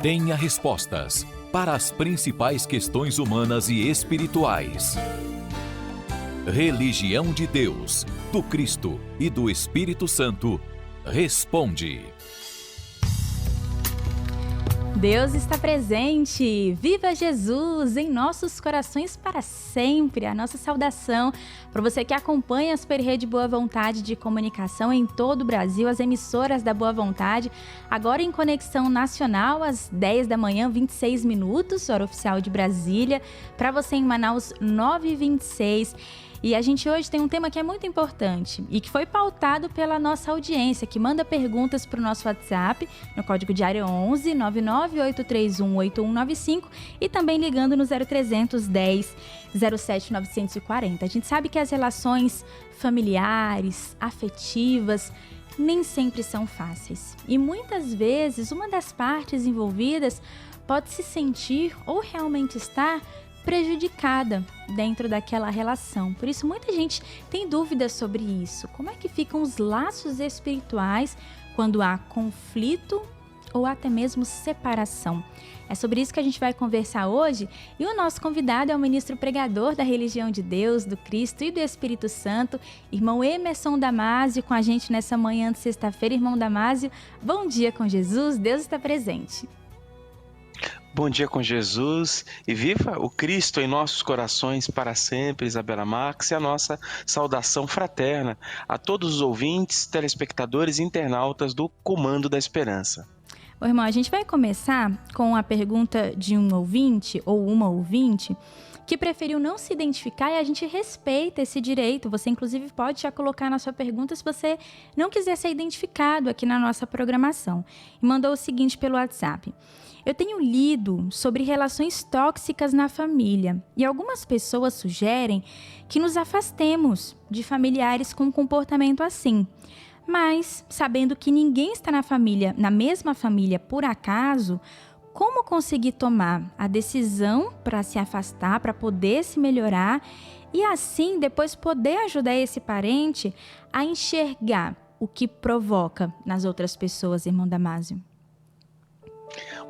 tenha respostas para as principais questões humanas e espirituais. Religião de Deus, do Cristo e do Espírito Santo, responde. Deus está presente, viva Jesus em nossos corações para sempre. A nossa saudação para você que acompanha a Super Rede Boa Vontade de comunicação em todo o Brasil, as emissoras da Boa Vontade, agora em conexão nacional às 10 da manhã, 26 minutos, hora oficial de Brasília, para você em Manaus, 9h26. E a gente hoje tem um tema que é muito importante e que foi pautado pela nossa audiência, que manda perguntas para o nosso WhatsApp, no código de área 11 99831 8195 e também ligando no 0300 10 07 940. A gente sabe que as relações familiares, afetivas, nem sempre são fáceis. E muitas vezes uma das partes envolvidas pode se sentir ou realmente estar prejudicada dentro daquela relação. Por isso, muita gente tem dúvidas sobre isso. Como é que ficam os laços espirituais quando há conflito ou até mesmo separação? É sobre isso que a gente vai conversar hoje. E o nosso convidado é o ministro pregador da Religião de Deus, do Cristo e do Espírito Santo, irmão Emerson Damásio, com a gente nessa manhã de sexta-feira. Irmão Damásio, bom dia com Jesus, Deus está presente. Bom dia com Jesus e viva o Cristo em nossos corações para sempre, Isabela Marques, e a nossa saudação fraterna a todos os ouvintes, telespectadores e internautas do Comando da Esperança. Bom, irmão, a gente vai começar com a pergunta de um ouvinte ou uma ouvinte que preferiu não se identificar e a gente respeita esse direito. Você, inclusive, pode já colocar na sua pergunta se você não quiser ser identificado aqui na nossa programação. E mandou o seguinte pelo WhatsApp. Eu tenho lido sobre relações tóxicas na família e algumas pessoas sugerem que nos afastemos de familiares com um comportamento assim. Mas, sabendo que ninguém está na mesma família por acaso, como conseguir tomar a decisão para se afastar, para poder se melhorar e assim depois poder ajudar esse parente a enxergar o que provoca nas outras pessoas, irmão Damásio?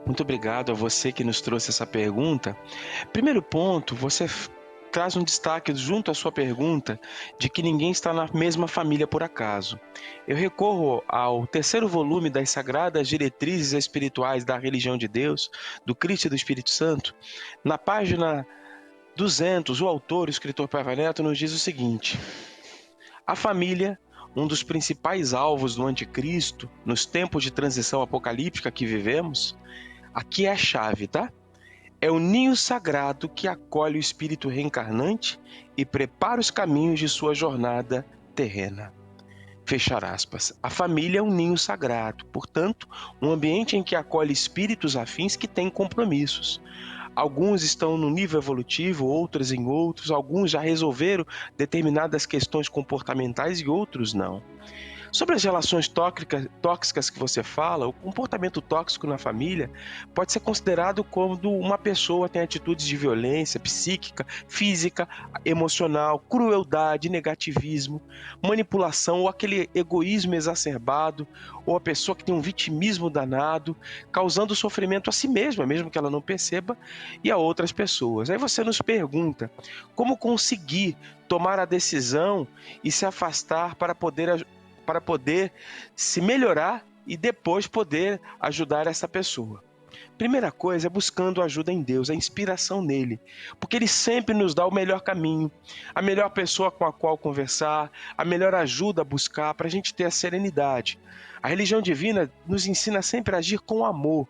Muito obrigado a você que nos trouxe essa pergunta. Primeiro ponto, você traz um destaque junto à sua pergunta de que ninguém está na mesma família por acaso. Eu recorro ao terceiro volume das Sagradas Diretrizes Espirituais da Religião de Deus, do Cristo e do Espírito Santo. Na página 200, o autor, o escritor Paiva Neto, nos diz o seguinte: a família, um dos principais alvos do anticristo nos tempos de transição apocalíptica que vivemos, aqui é a chave, tá? É o ninho sagrado que acolhe o espírito reencarnante e prepara os caminhos de sua jornada terrena. Fechar aspas. A família é um ninho sagrado, portanto, um ambiente em que acolhe espíritos afins que têm compromissos. Alguns estão no nível evolutivo, outros em outros, alguns já resolveram determinadas questões comportamentais e outros não. Sobre as relações tóxicas que você fala, o comportamento tóxico na família pode ser considerado quando uma pessoa tem atitudes de violência psíquica, física, emocional, crueldade, negativismo, manipulação ou aquele egoísmo exacerbado, ou a pessoa que tem um vitimismo danado, causando sofrimento a si mesma, mesmo que ela não perceba, e a outras pessoas. Aí você nos pergunta, como conseguir tomar a decisão e se afastar para poder se melhorar e depois poder ajudar essa pessoa? Primeira coisa é buscando ajuda em Deus, a inspiração nele, porque ele sempre nos dá o melhor caminho, a melhor pessoa com a qual conversar, a melhor ajuda a buscar para a gente ter a serenidade. A religião divina nos ensina sempre a agir com amor.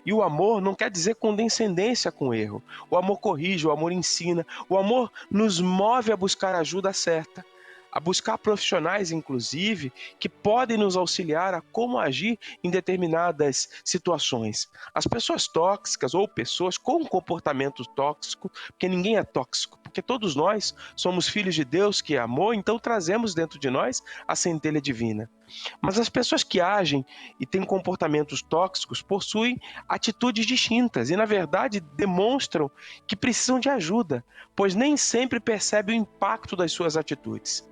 E o amor não quer dizer condescendência com o erro. O amor corrige, o amor ensina, o amor nos move a buscar a ajuda certa, a buscar profissionais, inclusive, que podem nos auxiliar a como agir em determinadas situações. As pessoas tóxicas ou pessoas com comportamento tóxico, porque ninguém é tóxico, porque todos nós somos filhos de Deus que é amor, então trazemos dentro de nós a centelha divina. Mas as pessoas que agem e têm comportamentos tóxicos possuem atitudes distintas e, na verdade, demonstram que precisam de ajuda, pois nem sempre percebem o impacto das suas atitudes.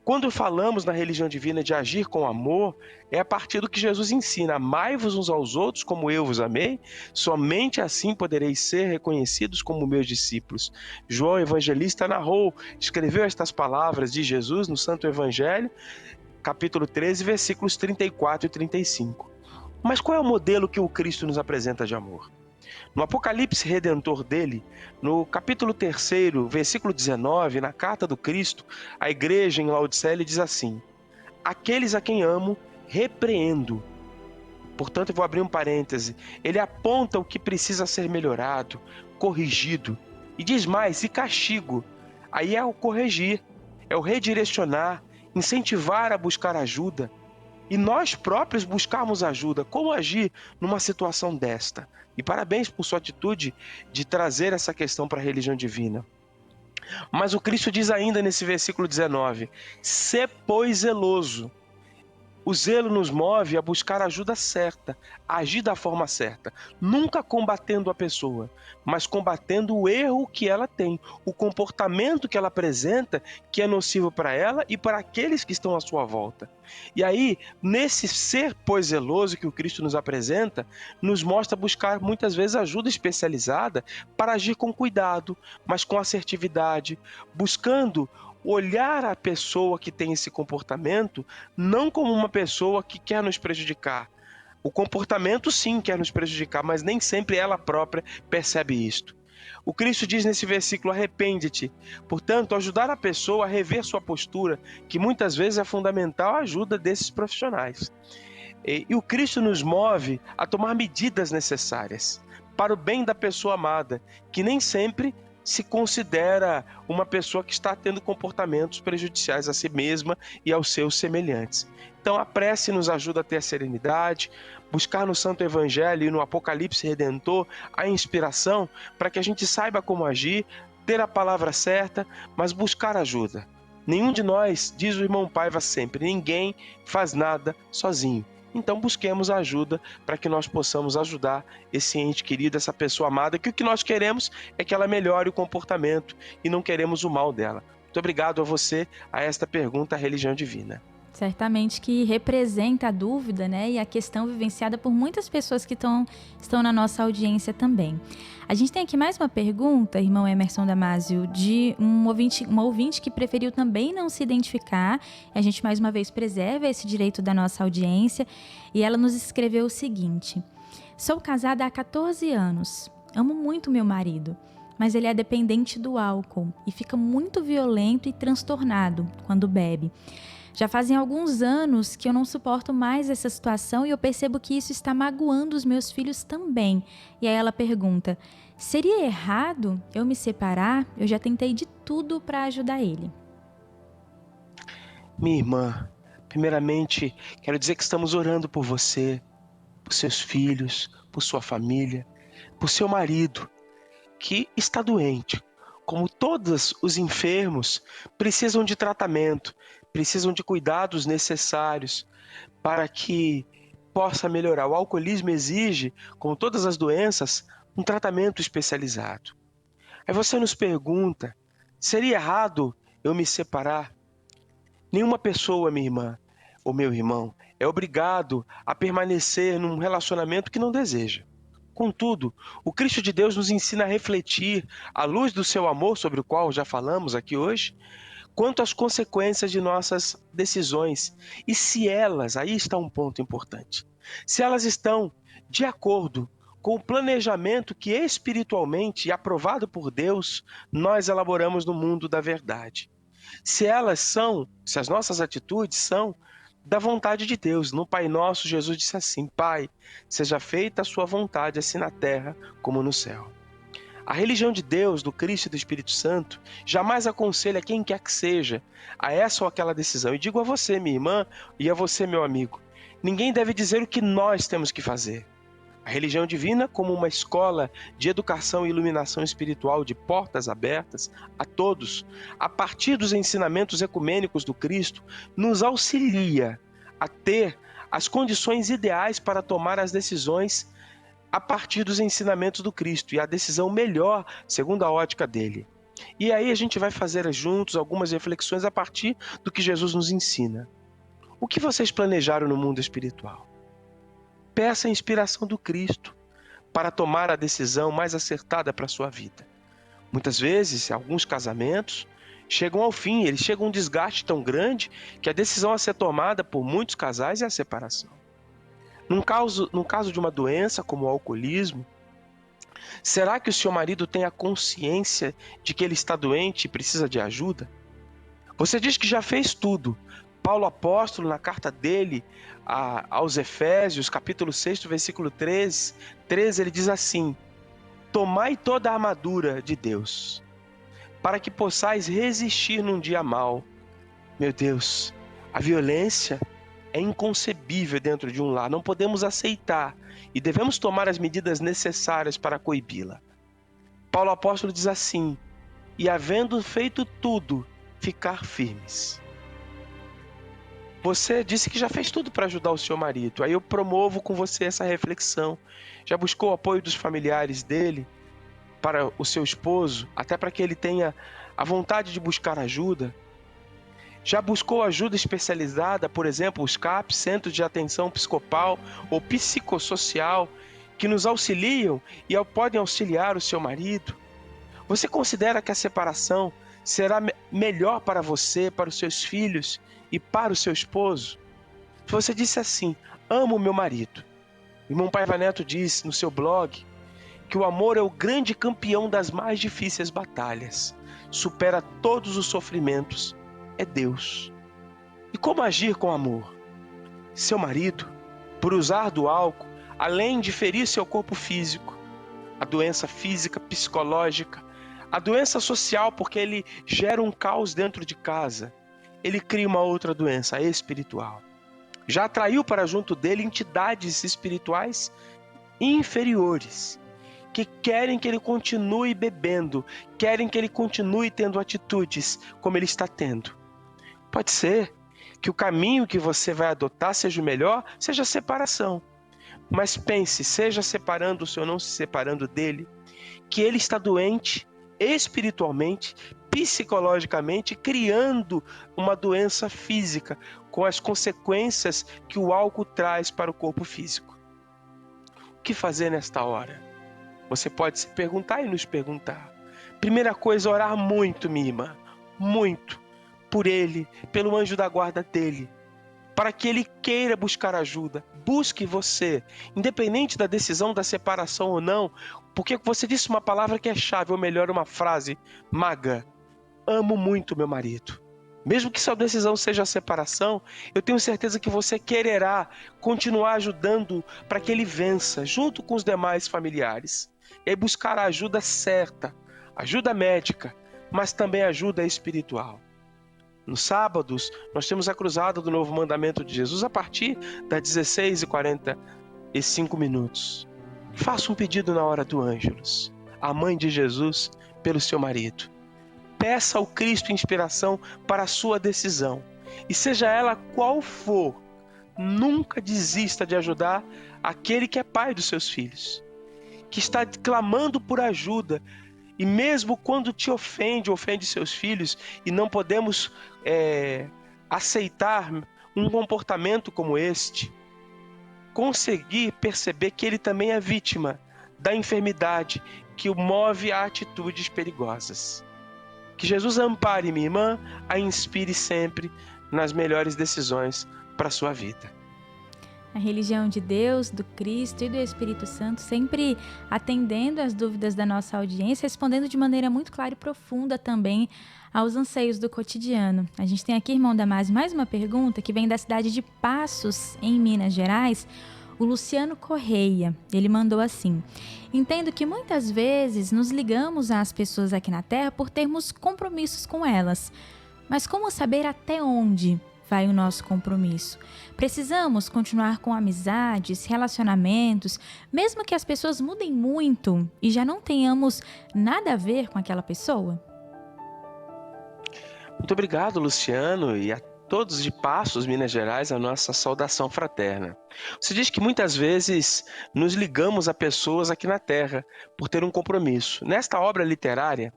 Quando falamos na religião divina de agir com amor, é a partir do que Jesus ensina: amai-vos uns aos outros como eu vos amei, somente assim podereis ser reconhecidos como meus discípulos. João Evangelista escreveu estas palavras de Jesus no Santo Evangelho, capítulo 13, versículos 34 e 35. Mas qual é o modelo que o Cristo nos apresenta de amor? No Apocalipse Redentor dele, no capítulo 3, versículo 19, na carta do Cristo, a igreja em Laodiceia, ele diz assim: aqueles a quem amo, repreendo. Portanto, eu vou abrir um parêntese. Ele aponta o que precisa ser melhorado, corrigido. E diz mais, e castigo. Aí é o corrigir, é o redirecionar, incentivar a buscar ajuda. E nós próprios buscarmos ajuda. Como agir numa situação desta? E parabéns por sua atitude de trazer essa questão para a religião divina. Mas o Cristo diz ainda nesse versículo 19: sê, pois, zeloso. O zelo nos move a buscar a ajuda certa, a agir da forma certa, nunca combatendo a pessoa, mas combatendo o erro que ela tem, o comportamento que ela apresenta, que é nocivo para ela e para aqueles que estão à sua volta. E aí, nesse ser, pois, zeloso que o Cristo nos apresenta, nos mostra buscar muitas vezes ajuda especializada para agir com cuidado, mas com assertividade, buscando olhar a pessoa que tem esse comportamento não como uma pessoa que quer nos prejudicar. O comportamento sim quer nos prejudicar, mas nem sempre ela própria percebe isto. O Cristo diz nesse versículo: arrepende-te. Portanto, ajudar a pessoa a rever sua postura, que muitas vezes é fundamental a ajuda desses profissionais. E o Cristo nos move a tomar medidas necessárias para o bem da pessoa amada, que nem sempre se considera uma pessoa que está tendo comportamentos prejudiciais a si mesma e aos seus semelhantes. Então a prece nos ajuda a ter a serenidade, buscar no Santo Evangelho e no Apocalipse Redentor a inspiração para que a gente saiba como agir, ter a palavra certa, mas buscar ajuda. Nenhum de nós, diz o irmão Paiva sempre, ninguém faz nada sozinho. Então busquemos ajuda para que nós possamos ajudar esse ente querido, essa pessoa amada, que o que nós queremos é que ela melhore o comportamento e não queremos o mal dela. Muito obrigado a você, a esta pergunta, a religião divina. Certamente que representa a dúvida, né, e a questão vivenciada por muitas pessoas que estão na nossa audiência também. A gente tem aqui mais uma pergunta, irmão Emerson Damásio, de uma ouvinte que preferiu também não se identificar. A gente mais uma vez preserva esse direito da nossa audiência e ela nos escreveu o seguinte: sou casada há 14 anos, amo muito meu marido, mas ele é dependente do álcool e fica muito violento e transtornado quando bebe. Já fazem alguns anos que eu não suporto mais essa situação e eu percebo que isso está magoando os meus filhos também. E aí ela pergunta: seria errado eu me separar? Eu já tentei de tudo para ajudar ele. Minha irmã, primeiramente quero dizer que estamos orando por você, por seus filhos, por sua família, por seu marido, que está doente. Como todos os enfermos, precisam de tratamento, precisam de cuidados necessários para que possa melhorar. O alcoolismo exige, como todas as doenças, um tratamento especializado. Aí você nos pergunta: seria errado eu me separar? Nenhuma pessoa, minha irmã ou meu irmão, é obrigado a permanecer num relacionamento que não deseja. Contudo, o Cristo de Deus nos ensina a refletir, à luz do seu amor, sobre o qual já falamos aqui hoje, quanto às consequências de nossas decisões. E se elas, aí está um ponto importante, se elas estão de acordo com o planejamento que espiritualmente aprovado por Deus, nós elaboramos no mundo da verdade. Se as nossas atitudes são da vontade de Deus. No Pai Nosso, Jesus disse assim: Pai, seja feita a sua vontade, assim na terra como no céu. A religião de Deus, do Cristo e do Espírito Santo, jamais aconselha quem quer que seja a essa ou aquela decisão. E digo a você, minha irmã, e a você, meu amigo, ninguém deve dizer o que nós temos que fazer. A religião divina, como uma escola de educação e iluminação espiritual de portas abertas a todos, a partir dos ensinamentos ecumênicos do Cristo, nos auxilia a ter as condições ideais para tomar as decisões a partir dos ensinamentos do Cristo e a decisão melhor segundo a ótica dele. E aí a gente vai fazer juntos algumas reflexões a partir do que Jesus nos ensina. O que vocês planejaram no mundo espiritual? Peça a inspiração do Cristo para tomar a decisão mais acertada para a sua vida. Muitas vezes, alguns casamentos chegam ao fim, eles chegam a um desgaste tão grande que a decisão a ser tomada por muitos casais é a separação. Num caso de uma doença como o alcoolismo, será que o seu marido tem a consciência de que ele está doente e precisa de ajuda? Você diz que já fez tudo. Paulo apóstolo, na carta dele aos Efésios, capítulo 6, versículo 13, ele diz assim: tomai toda a armadura de Deus, para que possais resistir num dia mau. Meu Deus, a violência é inconcebível dentro de um lar, não podemos aceitar e devemos tomar as medidas necessárias para coibi-la. Paulo apóstolo diz assim: e havendo feito tudo, ficar firmes. Você disse que já fez tudo para ajudar o seu marido. Aí eu promovo com você essa reflexão. Já buscou o apoio dos familiares dele para o seu esposo, até para que ele tenha a vontade de buscar ajuda? Já buscou ajuda especializada, por exemplo, os CAPs, Centros de Atenção Psicopal ou Psicossocial, que nos auxiliam e podem auxiliar o seu marido? Você considera que a separação será melhor para você, para os seus filhos e para o seu esposo? Se você disse assim: amo o meu marido. O irmão Paiva Neto disse no seu blog que o amor é o grande campeão das mais difíceis batalhas, supera todos os sofrimentos, é Deus. E como agir com amor? Seu marido, por usar do álcool, além de ferir seu corpo físico, a doença física, psicológica, a doença social, porque ele gera um caos dentro de casa, ele cria uma outra doença, a espiritual. Já atraiu para junto dele entidades espirituais inferiores, que querem que ele continue bebendo, querem que ele continue tendo atitudes como ele está tendo. Pode ser que o caminho que você vai adotar seja o melhor, seja a separação. Mas pense, seja separando-se ou não se separando dele, que ele está doente espiritualmente, psicologicamente, criando uma doença física, com as consequências que o álcool traz para o corpo físico. O que fazer nesta hora? Você pode se perguntar e nos perguntar. Primeira coisa, orar muito, minha irmã, muito, por ele, pelo anjo da guarda dele, para que ele queira buscar ajuda. Busque você, independente da decisão da separação ou não, porque você disse uma palavra que é chave, ou melhor, uma frase maga: amo muito meu marido. Mesmo que sua decisão seja a separação, eu tenho certeza que você quererá continuar ajudando para que ele vença, junto com os demais familiares. E aí buscar a ajuda certa, ajuda médica, mas também ajuda espiritual. Nos sábados, nós temos a cruzada do Novo Mandamento de Jesus a partir das 16h45. Faça um pedido na hora do Ângelus, a mãe de Jesus, pelo seu marido. Peça ao Cristo inspiração para a sua decisão. E seja ela qual for, nunca desista de ajudar aquele que é pai dos seus filhos, que está clamando por ajuda. E mesmo quando te ofende seus filhos, e não podemos aceitar um comportamento como este, conseguir perceber que ele também é vítima da enfermidade que o move a atitudes perigosas. Que Jesus ampare minha irmã, a inspire sempre nas melhores decisões para a sua vida. A religião de Deus, do Cristo e do Espírito Santo, sempre atendendo às dúvidas da nossa audiência, respondendo de maneira muito clara e profunda também aos anseios do cotidiano. A gente tem aqui, irmão Damásio, mais uma pergunta que vem da cidade de Passos, em Minas Gerais, o Luciano Correia. Ele mandou assim: entendo que muitas vezes nos ligamos às pessoas aqui na Terra por termos compromissos com elas, mas como saber até onde vai o nosso compromisso? Precisamos continuar com amizades, relacionamentos, mesmo que as pessoas mudem muito e já não tenhamos nada a ver com aquela pessoa? Muito obrigado, Luciano, e a todos de Passos, Minas Gerais, a nossa saudação fraterna. Você diz que muitas vezes nos ligamos a pessoas aqui na Terra por ter um compromisso. Nesta obra literária,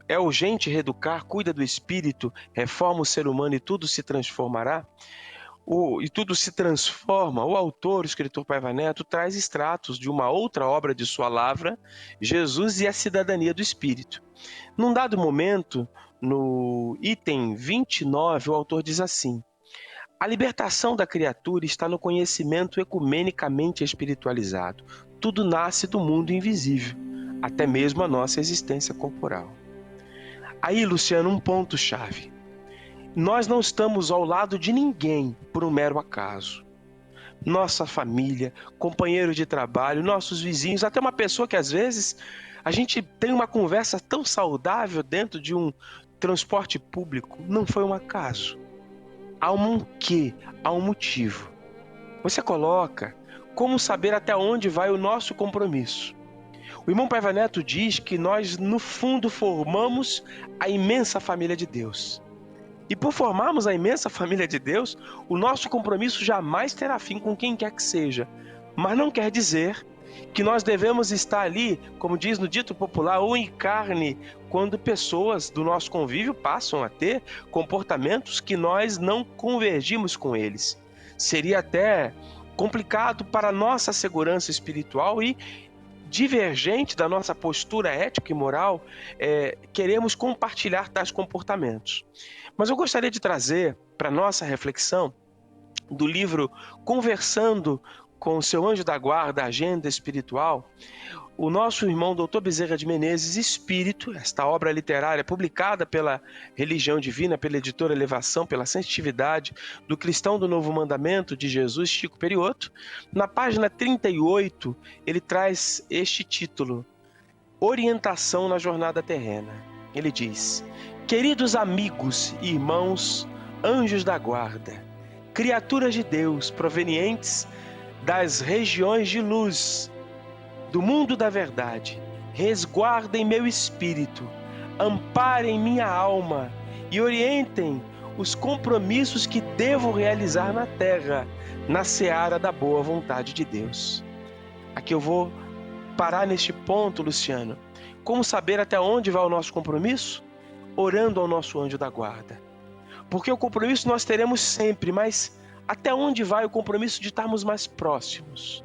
é urgente reeducar, cuida do espírito, reforma o ser humano e tudo se transformará. E tudo se transforma. O autor, o escritor Paiva Neto, traz extratos de uma outra obra de sua lavra, Jesus e a Cidadania do Espírito. Num dado momento, no item 29, o autor diz assim: a libertação da criatura está no conhecimento ecumenicamente espiritualizado. Tudo nasce do mundo invisível, até mesmo a nossa existência corporal. Aí, Luciano, um ponto-chave. Nós não estamos ao lado de ninguém por um mero acaso. Nossa família, companheiro de trabalho, nossos vizinhos, até uma pessoa que às vezes a gente tem uma conversa tão saudável dentro de um transporte público, não foi um acaso. Há um quê? Há um motivo. Você coloca como saber até onde vai o nosso compromisso. O irmão Paiva Neto diz que nós, no fundo, formamos a imensa família de Deus. E por formarmos a imensa família de Deus, o nosso compromisso jamais terá fim com quem quer que seja. Mas não quer dizer que nós devemos estar ali, como diz no dito popular, ou em carne, quando pessoas do nosso convívio passam a ter comportamentos que nós não convergimos com eles. Seria até complicado para a nossa segurança espiritual e divergente da nossa postura ética e moral, queremos compartilhar tais comportamentos. Mas eu gostaria de trazer para a nossa reflexão do livro Conversando com o Seu Anjo da Guarda, Agenda Espiritual, o nosso irmão Dr. Bezerra de Menezes, Espírito, esta obra literária publicada pela Religião Divina, pela editora Elevação, pela Sensitividade, do Cristão do Novo Mandamento, de Jesus Chico Perioto. Na página 38, ele traz este título: Orientação na Jornada Terrena. Ele diz: queridos amigos e irmãos, anjos da guarda, criaturas de Deus provenientes das regiões de luz, do mundo da verdade, resguardem meu espírito, amparem minha alma e orientem os compromissos que devo realizar na terra, na seara da boa vontade de Deus. Aqui eu vou parar neste ponto, Luciano. Como saber até onde vai o nosso compromisso? Orando ao nosso anjo da guarda. Porque o compromisso nós teremos sempre, mas até onde vai o compromisso de estarmos mais próximos?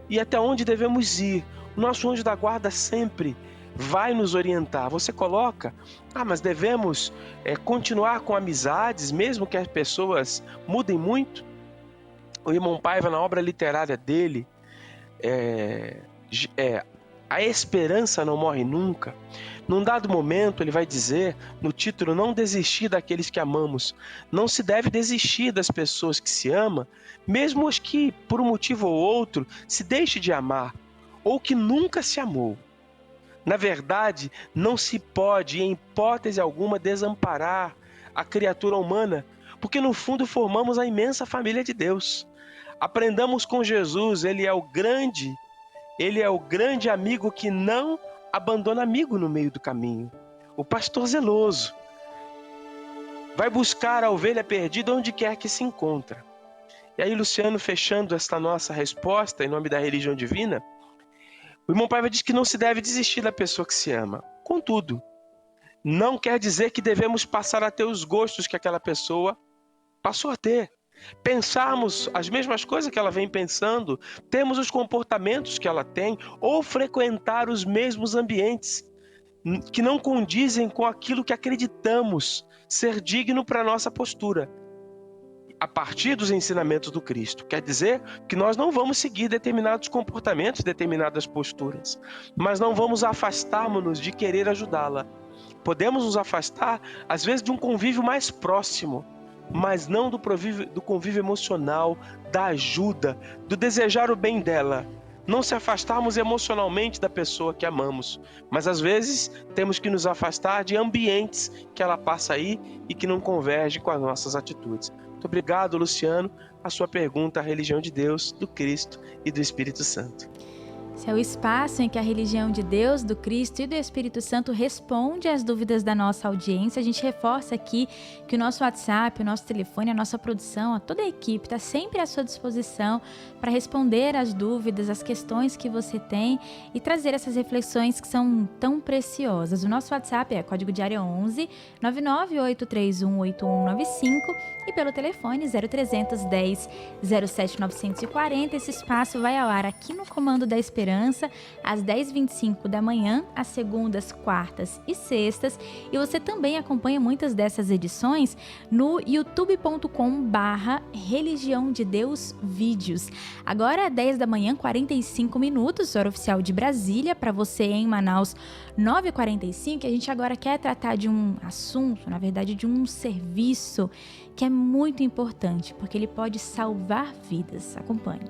E até onde devemos ir? O nosso anjo da guarda sempre vai nos orientar. Você coloca, mas devemos continuar com amizades, mesmo que as pessoas mudem muito? O irmão Paiva, na obra literária dele, A Esperança Não Morre Nunca, num dado momento ele vai dizer, no título, não desistir daqueles que amamos. Não se deve desistir das pessoas que se ama, mesmo as que, por um motivo ou outro, se deixe de amar, ou que nunca se amou. Na verdade, não se pode, em hipótese alguma, desamparar a criatura humana, porque no fundo formamos a imensa família de Deus. Aprendamos com Jesus, Ele é o grande amigo que não abandona amigo no meio do caminho. O pastor zeloso vai buscar a ovelha perdida onde quer que se encontra. E aí, Luciano, fechando esta nossa resposta em nome da religião divina, o irmão Paiva diz que não se deve desistir da pessoa que se ama. Contudo, não quer dizer que devemos passar a ter os gostos que aquela pessoa passou a ter. Pensarmos as mesmas coisas que ela vem pensando, termos os comportamentos que ela tem, ou frequentar os mesmos ambientes que não condizem com aquilo que acreditamos ser digno para a nossa postura, a partir dos ensinamentos do Cristo. Quer dizer que nós não vamos seguir determinados comportamentos, determinadas posturas, mas não vamos afastarmos-nos de querer ajudá-la. Podemos nos afastar, às vezes, de um convívio mais próximo, mas não do convívio emocional, da ajuda, do desejar o bem dela. Não se afastarmos emocionalmente da pessoa que amamos, mas às vezes temos que nos afastar de ambientes que ela passa aí e que não convergem com as nossas atitudes. Muito obrigado, Luciano. A sua pergunta, a religião de Deus, do Cristo e do Espírito Santo. Esse é o espaço em que a religião de Deus, do Cristo e do Espírito Santo responde às dúvidas da nossa audiência. A gente reforça aqui que o nosso WhatsApp, o nosso telefone, a nossa produção, toda a equipe está sempre à sua disposição para responder às dúvidas, às questões que você tem e trazer essas reflexões que são tão preciosas. O nosso WhatsApp é código de área 11 998318195 e pelo telefone 0310 07940. Esse espaço vai ao ar aqui no Comando da Esperança, às 10h25 da manhã, às segundas, quartas e sextas. E você também acompanha muitas dessas edições no youtube.com/Religião de Deus Vídeos. Agora, 10 da manhã, 45 minutos, hora oficial de Brasília, para você em Manaus, 9h45. A gente agora quer tratar de um assunto, na verdade, de um serviço que é muito importante, porque ele pode salvar vidas. Acompanhe.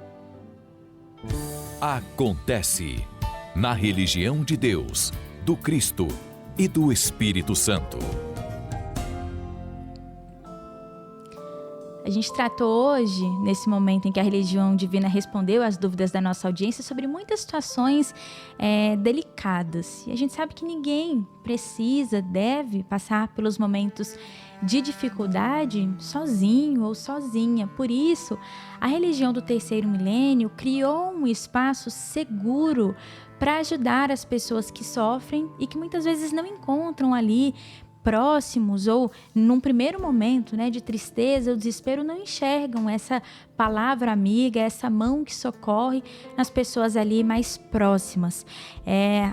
Acontece na religião de Deus, do Cristo e do Espírito Santo. A gente tratou hoje, nesse momento em que a religião divina respondeu às dúvidas da nossa audiência, sobre muitas situações delicadas. E a gente sabe que ninguém precisa, deve passar pelos momentos de dificuldade sozinho ou sozinha. Por isso, a religião do terceiro milênio criou um espaço seguro para ajudar as pessoas que sofrem e que muitas vezes não encontram ali próximos ou num primeiro momento, de tristeza ou desespero, não enxergam essa palavra amiga, essa mão que socorre nas pessoas ali mais próximas.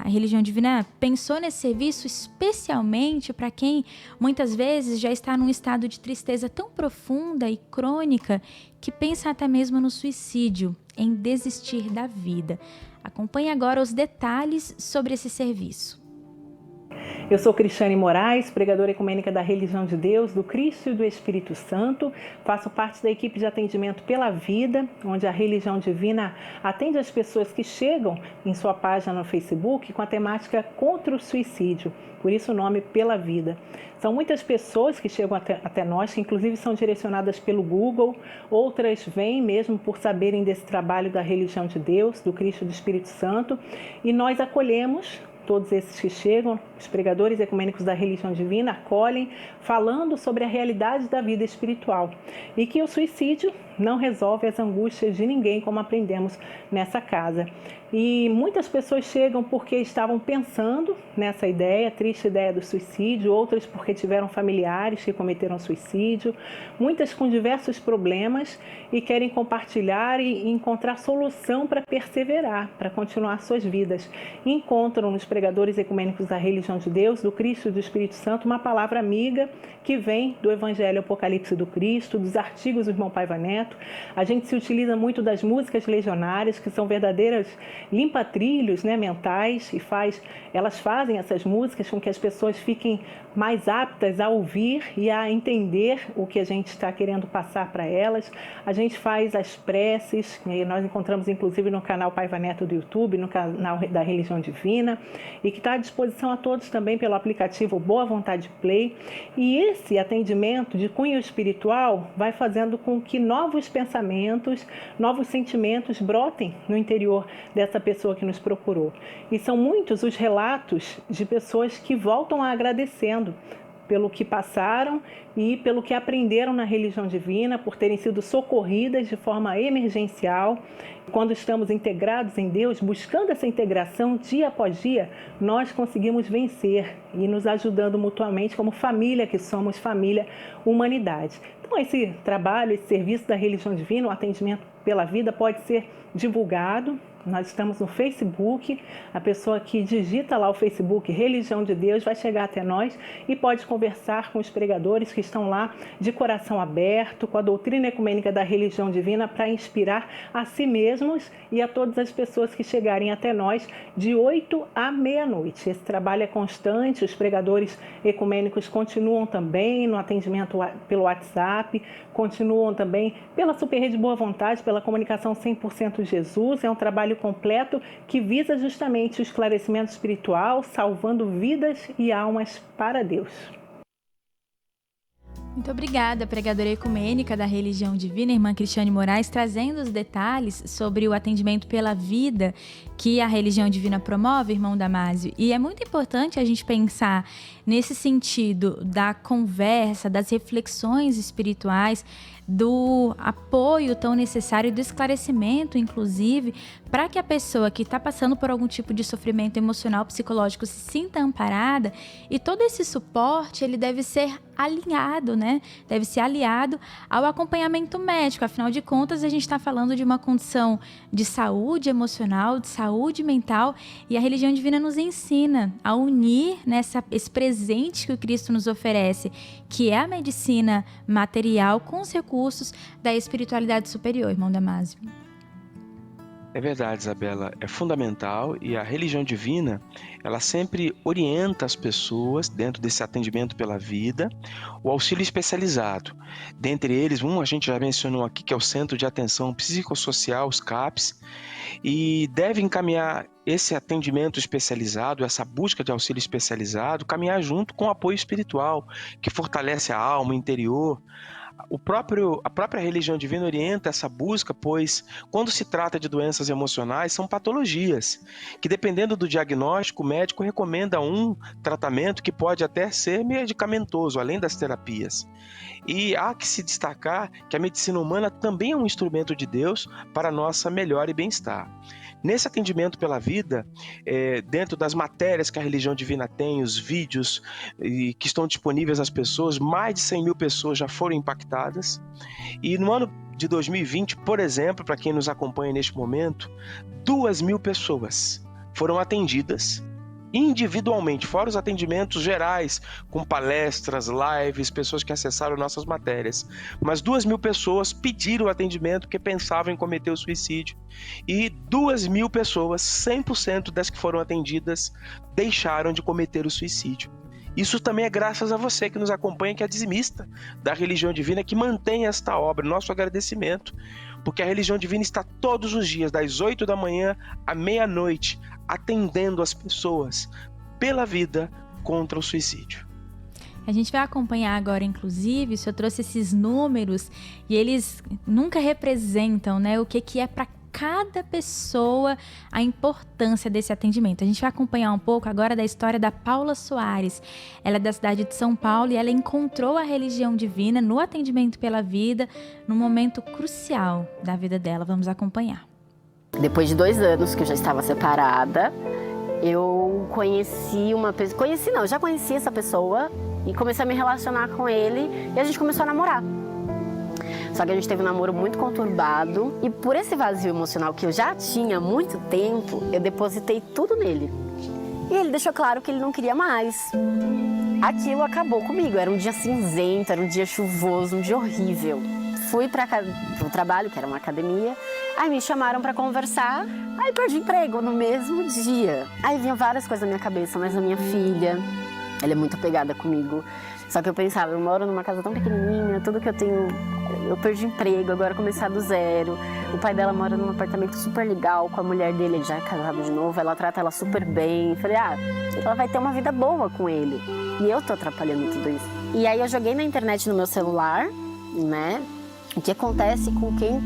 A religião divina pensou nesse serviço especialmente para quem muitas vezes já está num estado de tristeza tão profunda e crônica que pensa até mesmo no suicídio, em desistir da vida. Acompanhe agora os detalhes sobre esse serviço. Eu sou Cristiane Moraes, pregadora ecumênica da Religião de Deus, do Cristo e do Espírito Santo. Faço parte da equipe de atendimento pela vida, onde a Religião Divina atende as pessoas que chegam em sua página no Facebook com a temática contra o suicídio. Por isso o nome Pela Vida. São muitas pessoas que chegam até nós, que inclusive são direcionadas pelo Google. Outras vêm mesmo por saberem desse trabalho da Religião de Deus, do Cristo e do Espírito Santo. E nós acolhemos todos esses que chegam, os pregadores ecumênicos da religião divina acolhem, falando sobre a realidade da vida espiritual e que o suicídio não resolve as angústias de ninguém, como aprendemos nessa casa. E muitas pessoas chegam porque estavam pensando nessa ideia, triste ideia do suicídio, outras porque tiveram familiares que cometeram suicídio, muitas com diversos problemas e querem compartilhar e encontrar solução para perseverar, para continuar suas vidas. E encontram nos pregadores ecumênicos da religião de Deus, do Cristo e do Espírito Santo, uma palavra amiga que vem do Evangelho Apocalipse do Cristo, dos artigos do irmão Paiva Neto. A gente se utiliza muito das músicas legionárias, que são verdadeiras limpa-trilhos mentais, e elas fazem essas músicas com que as pessoas fiquem mais aptas a ouvir e a entender o que a gente está querendo passar para elas. A gente faz as preces, e nós encontramos inclusive no canal Paiva Neto do YouTube, no canal da Religião Divina, e que está à disposição a todos também pelo aplicativo Boa Vontade Play. E esse atendimento de cunho espiritual vai fazendo com que novos pensamentos, novos sentimentos brotem no interior dessa pessoa que nos procurou. E são muitos os relatos de pessoas que voltam agradecendo pelo que passaram e pelo que aprenderam na religião divina, por terem sido socorridas de forma emergencial. Quando estamos integrados em Deus, buscando essa integração dia após dia, nós conseguimos vencer e nos ajudando mutuamente como família que somos, família humanidade. Então esse trabalho, esse serviço da religião divina, o atendimento pela vida, pode ser divulgado. Nós estamos no Facebook, a pessoa que digita lá o Facebook Religião de Deus vai chegar até nós e pode conversar com os pregadores que estão lá de coração aberto, com a doutrina ecumênica da religião divina, para inspirar a si mesmos e a todas as pessoas que chegarem até nós de 8 à meia-noite. Esse trabalho é constante, os pregadores ecumênicos continuam também no atendimento pelo WhatsApp, continuam também pela Superrede Boa Vontade, pela comunicação 100% Jesus. É um trabalho completo que visa justamente o esclarecimento espiritual, salvando vidas e almas para Deus. Muito obrigada, pregadora ecumênica da Religião Divina, irmã Cristiane Moraes, trazendo os detalhes sobre o atendimento pela vida que a Religião Divina promove, irmão Damásio. E é muito importante a gente pensar nesse sentido da conversa, das reflexões espirituais, do apoio tão necessário, do esclarecimento, inclusive, para que a pessoa que está passando por algum tipo de sofrimento emocional, psicológico, se sinta amparada. E todo esse suporte, ele deve ser alinhado, né? Deve ser aliado ao acompanhamento médico. Afinal de contas, a gente está falando de uma condição de saúde emocional, de saúde mental, e a Religião Divina nos ensina a unir esse presente que o Cristo nos oferece, que é a medicina material, com os recursos da espiritualidade superior, irmão Damásio. É verdade, Isabela, é fundamental, e a Religião Divina, ela sempre orienta as pessoas dentro desse atendimento pela vida, o auxílio especializado. Dentre eles, a gente já mencionou aqui, que é o Centro de Atenção Psicossocial, os CAPS, e deve encaminhar esse atendimento especializado, essa busca de auxílio especializado, caminhar junto com o apoio espiritual, que fortalece a alma, o interior. A própria Religião Divina orienta essa busca, pois quando se trata de doenças emocionais, são patologias, que dependendo do diagnóstico, o médico recomenda um tratamento que pode até ser medicamentoso, além das terapias. E há que se destacar que a medicina humana também é um instrumento de Deus para a nossa melhora e bem-estar. Nesse atendimento pela vida, dentro das matérias que a Religião Divina tem, os vídeos que estão disponíveis às pessoas, mais de 100 mil pessoas já foram impactadas. E no ano de 2020, por exemplo, para quem nos acompanha neste momento, 2.000 pessoas foram atendidas individualmente, fora os atendimentos gerais, com palestras, lives, pessoas que acessaram nossas matérias. Mas 2.000 pessoas pediram atendimento porque pensavam em cometer o suicídio. E 2.000 pessoas, 100% das que foram atendidas, deixaram de cometer o suicídio. Isso também é graças a você que nos acompanha, que é dizimista da Religião Divina, que mantém esta obra. Nosso agradecimento, porque a Religião Divina está todos os dias, das 8 da manhã à meia-noite, atendendo as pessoas pela vida contra o suicídio. A gente vai acompanhar agora, inclusive, o senhor trouxe esses números e eles nunca representam, né, o que é para cada pessoa a importância desse atendimento. A gente vai acompanhar um pouco agora da história da Paula Soares. Ela é da cidade de São Paulo e ela encontrou a Religião Divina no atendimento pela vida, num momento crucial da vida dela. Vamos acompanhar. Depois de 2 anos que eu já estava separada, eu conheci uma pessoa... eu já conhecia essa pessoa e comecei a me relacionar com ele e a gente começou a namorar. Só que a gente teve um namoro muito conturbado e por esse vazio emocional que eu já tinha há muito tempo, eu depositei tudo nele. E ele deixou claro que ele não queria mais. Aquilo acabou comigo, era um dia cinzento, era um dia chuvoso, um dia horrível. Fui para o trabalho, que era uma academia, aí me chamaram para conversar, aí perdi emprego no mesmo dia. Aí vinham várias coisas na minha cabeça, mas a minha filha, ela é muito apegada comigo. Só que eu pensava, eu moro numa casa tão pequenininha, tudo que eu tenho, eu perdi emprego, agora começar do zero. O pai dela mora num apartamento super legal com a mulher dele, ele já é casado de novo, ela trata ela super bem. Falei, ela vai ter uma vida boa com ele. E eu tô atrapalhando tudo isso. E aí eu joguei na internet no meu celular, né? O que acontece com quem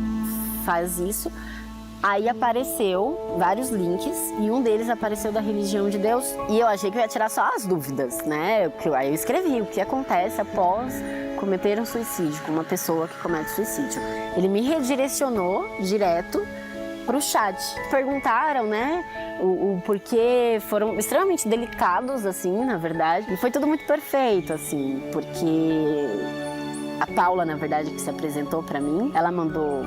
faz isso? Aí apareceu vários links e um deles apareceu da Religião de Deus e eu achei que eu ia tirar só as dúvidas, né? Aí eu escrevi o que acontece após cometer um suicídio, com uma pessoa que comete suicídio. Ele me redirecionou direto para o chat. Perguntaram, né, o porquê, foram extremamente delicados, assim, na verdade. E foi tudo muito perfeito, assim, porque a Paula, na verdade, que se apresentou para mim, ela mandou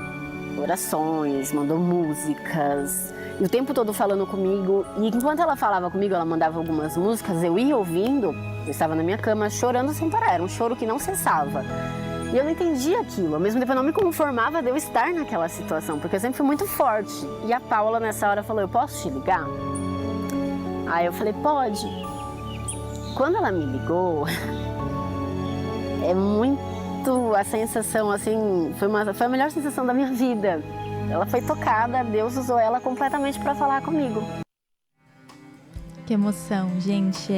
orações, mandou músicas, e o tempo todo falando comigo. E enquanto ela falava comigo, ela mandava algumas músicas, eu ia ouvindo, eu estava na minha cama chorando sem parar, era um choro que não cessava. E eu não entendia aquilo, ao mesmo tempo eu não me conformava de eu estar naquela situação, porque eu sempre fui muito forte. E a Paula nessa hora falou, eu posso te ligar? Aí eu falei, pode. Quando ela me ligou, é muito... a sensação, assim, foi a melhor sensação da minha vida. Ela foi tocada, Deus usou ela completamente para falar comigo. Que emoção, gente.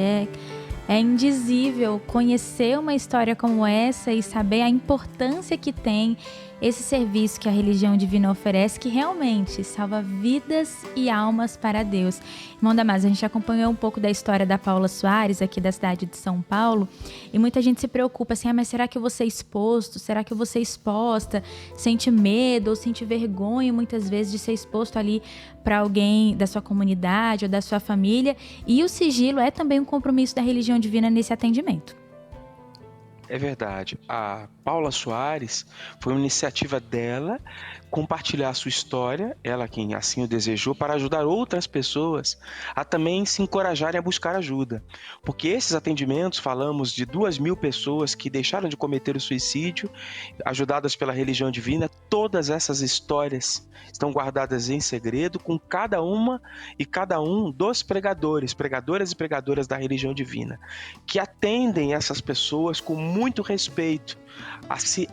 É indizível conhecer uma história como essa e saber a importância que tem esse serviço que a religião divina oferece, que realmente salva vidas e almas para Deus. Irmão Damásio, a gente acompanhou um pouco da história da Paula Soares, aqui da cidade de São Paulo, e muita gente se preocupa assim, mas será que eu vou ser exposto? Será que eu vou ser exposta? Sente medo ou sente vergonha muitas vezes de ser exposto ali para alguém da sua comunidade ou da sua família, e o sigilo é também um compromisso da religião divina nesse atendimento. É verdade. A Paula Soares foi uma iniciativa dela compartilhar a sua história, ela quem assim o desejou, para ajudar outras pessoas a também se encorajarem a buscar ajuda. Porque esses atendimentos, falamos de 2.000 pessoas que deixaram de cometer o suicídio, ajudadas pela religião divina. Todas essas histórias estão guardadas em segredo com cada uma e cada um dos pregadoras e pregadoras da religião divina, que atendem essas pessoas com muito respeito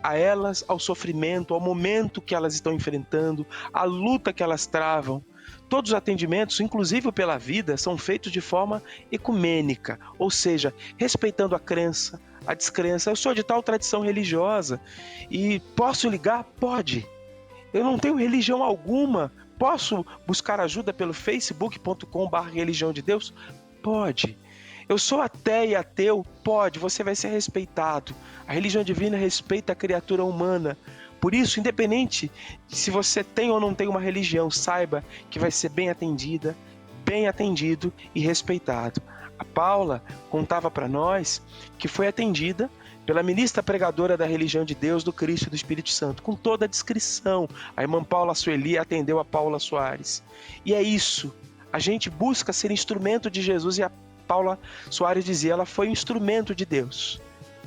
a elas, ao sofrimento, ao momento que elas estão enfrentando, à luta que elas travam. Todos os atendimentos, inclusive pela vida, são feitos de forma ecumênica, ou seja, respeitando a crença, a descrença. Eu sou de tal tradição religiosa e posso ligar? Pode. Eu não tenho religião alguma. Posso buscar ajuda pelo facebook.com/religião de Deus? Pode. Eu sou ateia e ateu? Pode, você vai ser respeitado. A religião divina respeita a criatura humana. Por isso, independente de se você tem ou não tem uma religião, saiba que vai ser bem atendida, bem atendido e respeitado. A Paula contava para nós que foi atendida pela ministra pregadora da religião de Deus, do Cristo e do Espírito Santo, com toda a descrição. A irmã Paula Sueli atendeu a Paula Soares. E é isso. A gente busca ser instrumento de Jesus, e a Paula Soares dizia, ela foi um instrumento de Deus.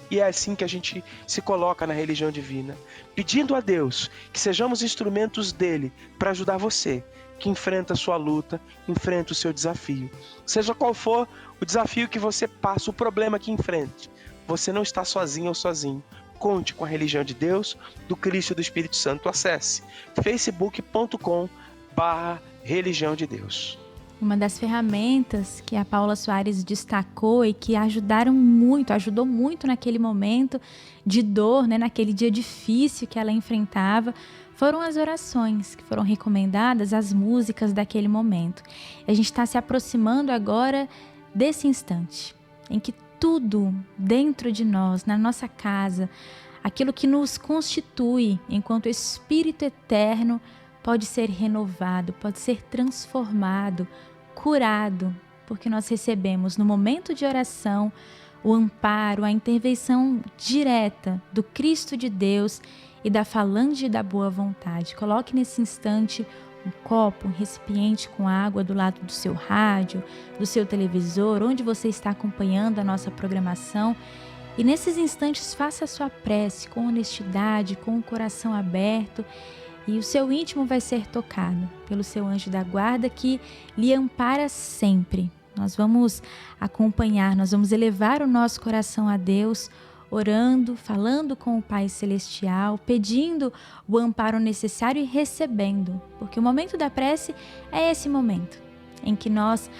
E é assim que a gente se coloca na religião divina, pedindo a Deus que sejamos instrumentos dele para ajudar você, que enfrenta a sua luta, enfrenta o seu desafio. Seja qual for o desafio que você passa, o problema que enfrente, você não está sozinho ou sozinho. Conte com a religião de Deus, do Cristo e do Espírito Santo. Acesse facebook.com/religião de Deus. Uma das ferramentas que a Paula Soares destacou e que ajudou muito naquele momento de dor, né, naquele dia difícil que ela enfrentava, foram as orações que foram recomendadas, as músicas daquele momento. A gente está se aproximando agora desse instante em que tudo dentro de nós, na nossa casa, aquilo que nos constitui enquanto Espírito eterno, pode ser renovado, pode ser transformado, curado, porque nós recebemos no momento de oração o amparo, a intervenção direta do Cristo de Deus e da falange da boa vontade. Coloque nesse instante um copo, um recipiente com água do lado do seu rádio, do seu televisor, onde você está acompanhando a nossa programação. E nesses instantes faça a sua prece com honestidade, com o coração aberto, e o seu íntimo vai ser tocado pelo seu anjo da guarda que lhe ampara sempre. Nós vamos acompanhar, nós vamos elevar o nosso coração a Deus, orando, falando com o Pai Celestial, pedindo o amparo necessário e recebendo, porque o momento da prece é esse momento em que nós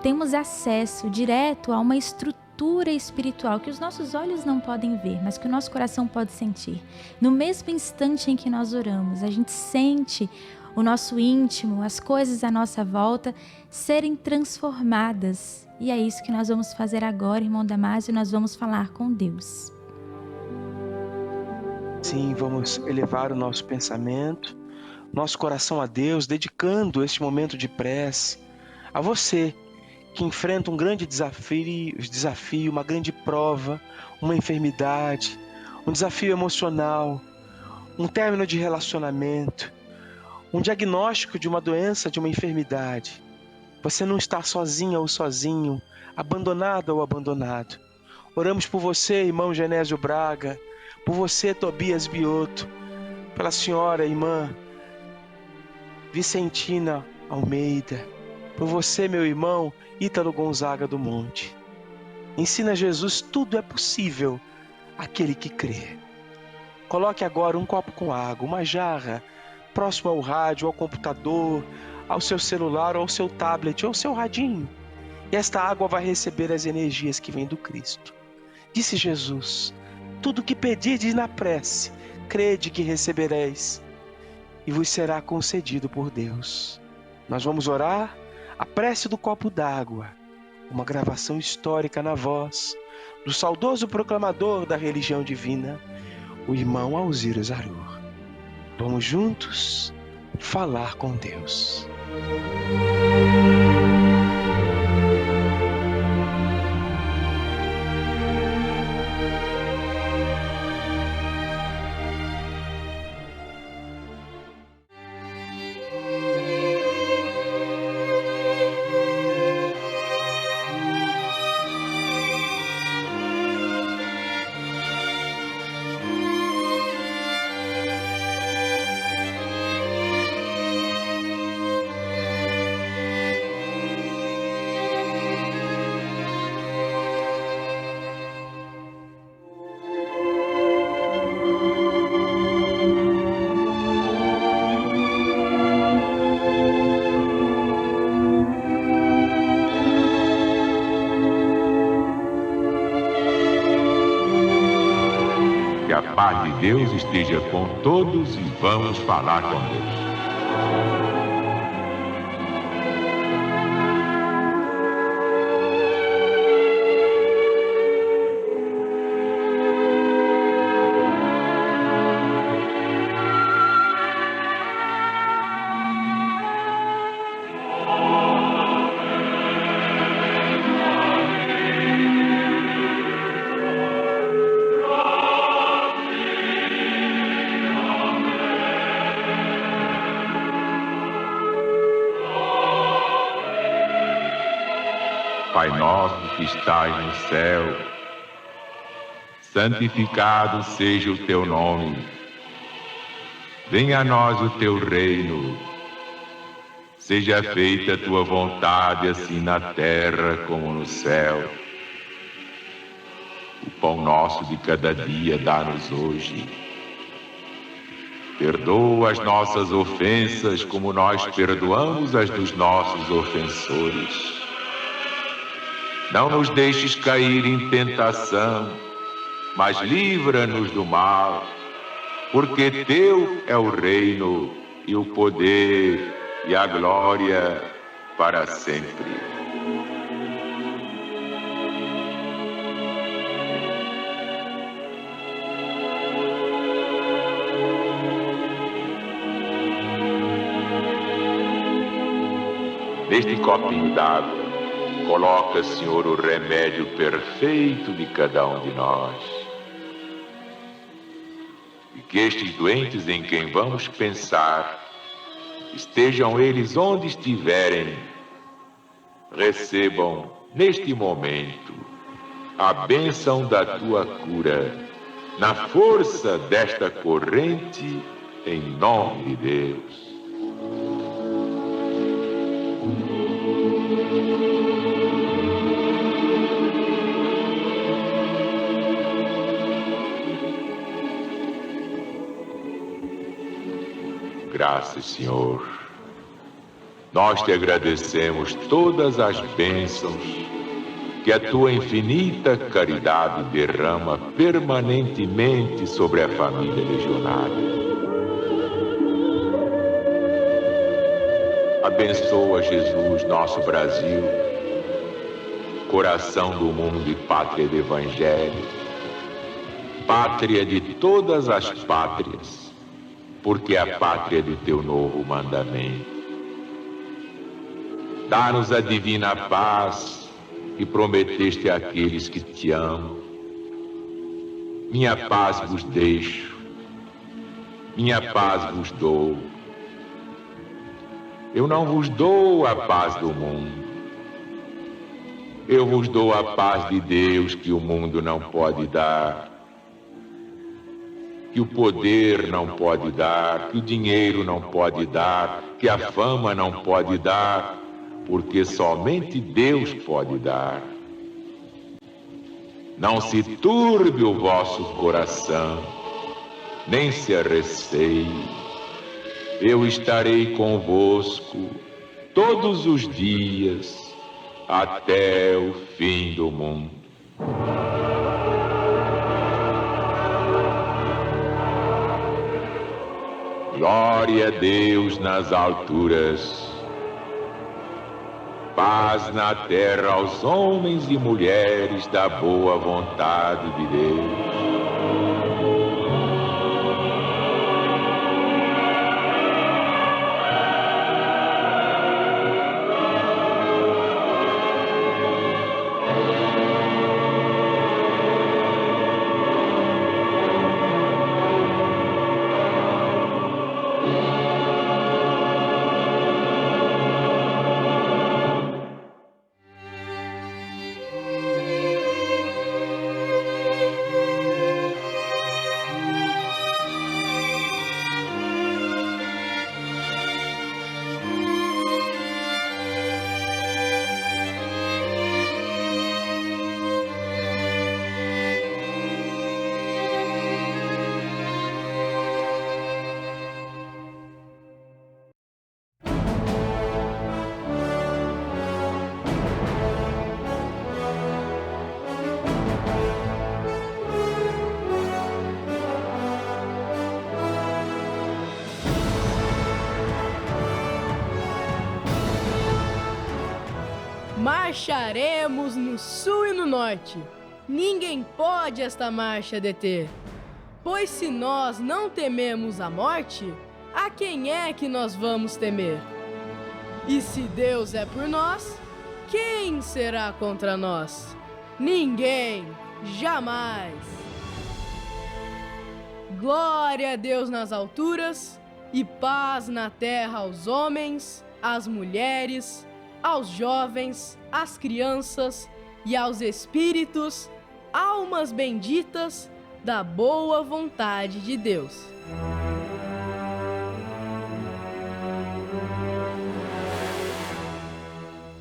temos acesso direto a uma estrutura espiritual que os nossos olhos não podem ver, mas que o nosso coração pode sentir. No mesmo instante em que nós oramos, a gente sente o nosso íntimo, as coisas à nossa volta serem transformadas. E é isso que nós vamos fazer agora, irmão Damásio, nós vamos falar com Deus. Sim, vamos elevar o nosso pensamento, nosso coração a Deus, dedicando este momento de prece a você, que enfrenta um grande desafio, uma grande prova, uma enfermidade, um desafio emocional, um término de relacionamento, um diagnóstico de uma doença, de uma enfermidade. Você não está sozinha ou sozinho, abandonada ou abandonado. Oramos por você, irmão Genésio Braga, por você, Tobias Bioto, pela senhora, irmã Vicentina Almeida, por você, meu irmão Ítalo Gonzaga do Monte. Ensina Jesus, tudo é possível àquele que crê. Coloque agora um copo com água, uma jarra, próximo ao rádio, ao computador, ao seu celular, ou ao seu tablet, ou ao seu radinho. e esta água vai receber as energias que vêm do Cristo. Disse Jesus: tudo o que pedirdes na prece, crede que recebereis, e vos será concedido por Deus. Nós vamos orar a prece do copo d'água, uma gravação histórica na voz do saudoso proclamador da religião divina, o irmão Alziro Zarur. Vamos juntos falar com Deus. Que a paz de Deus esteja com todos e vamos falar com Deus. Pai nosso que estás no céu, santificado seja o teu nome. Venha a nós o teu reino. Seja feita a tua vontade, assim na terra como no céu. O pão nosso de cada dia dá-nos hoje. Perdoa as nossas ofensas, como nós perdoamos as dos nossos ofensores. Não nos deixes cair em tentação, mas livra-nos do mal, porque teu é o reino, e o poder, e a glória, para sempre. Neste copinho d'água, coloca, Senhor, o remédio perfeito de cada um de nós. E que estes doentes em quem vamos pensar, estejam eles onde estiverem, recebam neste momento a bênção da tua cura, na força desta corrente, em nome de Deus. Graças, Senhor. Nós te agradecemos todas as bênçãos que a tua infinita caridade derrama permanentemente sobre a família legionária. Abençoa, Jesus, nosso Brasil, coração do mundo e pátria do Evangelho, pátria de todas as pátrias, porque é a pátria do teu novo mandamento. Dá-nos a divina paz que prometeste àqueles que te amam. Minha paz vos deixo, minha paz vos dou. Eu não vos dou a paz do mundo. Eu vos dou a paz de Deus que o mundo não pode dar, que o poder não pode dar, que o dinheiro não pode dar, que a fama não pode dar, porque somente Deus pode dar. Não se turbe o vosso coração, nem se arreceie. Eu estarei convosco todos os dias, até o fim do mundo. Glória a Deus nas alturas, paz na terra aos homens e mulheres da boa vontade de Deus. Marcharemos no sul e no norte, ninguém pode esta marcha deter. Pois se nós não tememos a morte, a quem é que nós vamos temer? E se Deus é por nós, quem será contra nós? Ninguém, jamais. Glória a Deus nas alturas e paz na terra aos homens, às mulheres, aos jovens, às crianças e aos espíritos, almas benditas da boa vontade de Deus.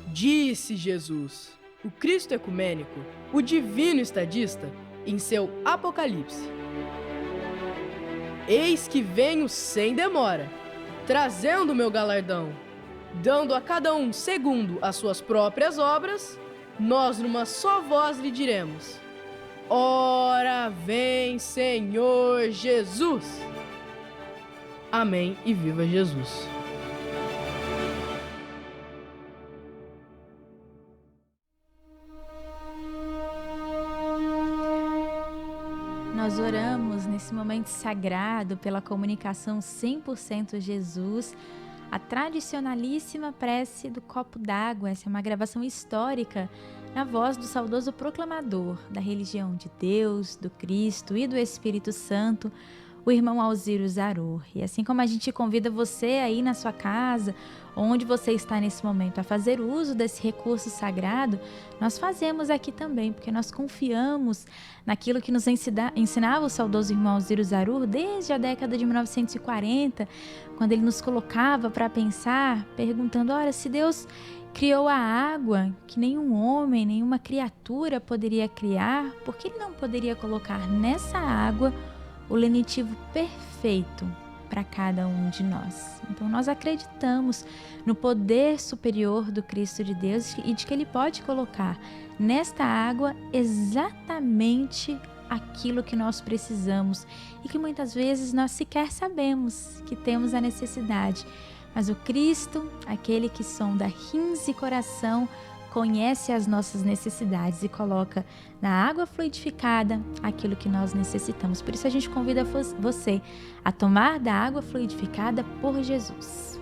Disse Jesus, o Cristo ecumênico, o divino estadista, em seu Apocalipse: Eis que venho sem demora, trazendo meu galardão, dando a cada um segundo as suas próprias obras. Nós numa só voz lhe diremos: Ora vem, Senhor Jesus! Amém e viva Jesus! Nós oramos nesse momento sagrado pela comunicação 100% Jesus, a tradicionalíssima prece do copo d'água. Essa é uma gravação histórica na voz do saudoso proclamador da religião de Deus, do Cristo e do Espírito Santo, o irmão Alziro Zarur. E assim como a gente convida você aí na sua casa, onde você está nesse momento, a fazer uso desse recurso sagrado, nós fazemos aqui também, porque nós confiamos naquilo que nos ensinava o saudoso irmão Alziro Zarur desde a década de 1940, quando ele nos colocava para pensar, perguntando: ora, se Deus criou a água, que nenhum homem, nenhuma criatura poderia criar, por que ele não poderia colocar nessa água o lenitivo perfeito para cada um de nós? Então nós acreditamos no poder superior do Cristo de Deus e de que Ele pode colocar nesta água exatamente aquilo que nós precisamos e que muitas vezes nós sequer sabemos que temos a necessidade. Mas o Cristo, aquele que sonda rins e coração, conhece as nossas necessidades e coloca na água fluidificada aquilo que nós necessitamos. Por isso a gente convida você a tomar da água fluidificada por Jesus.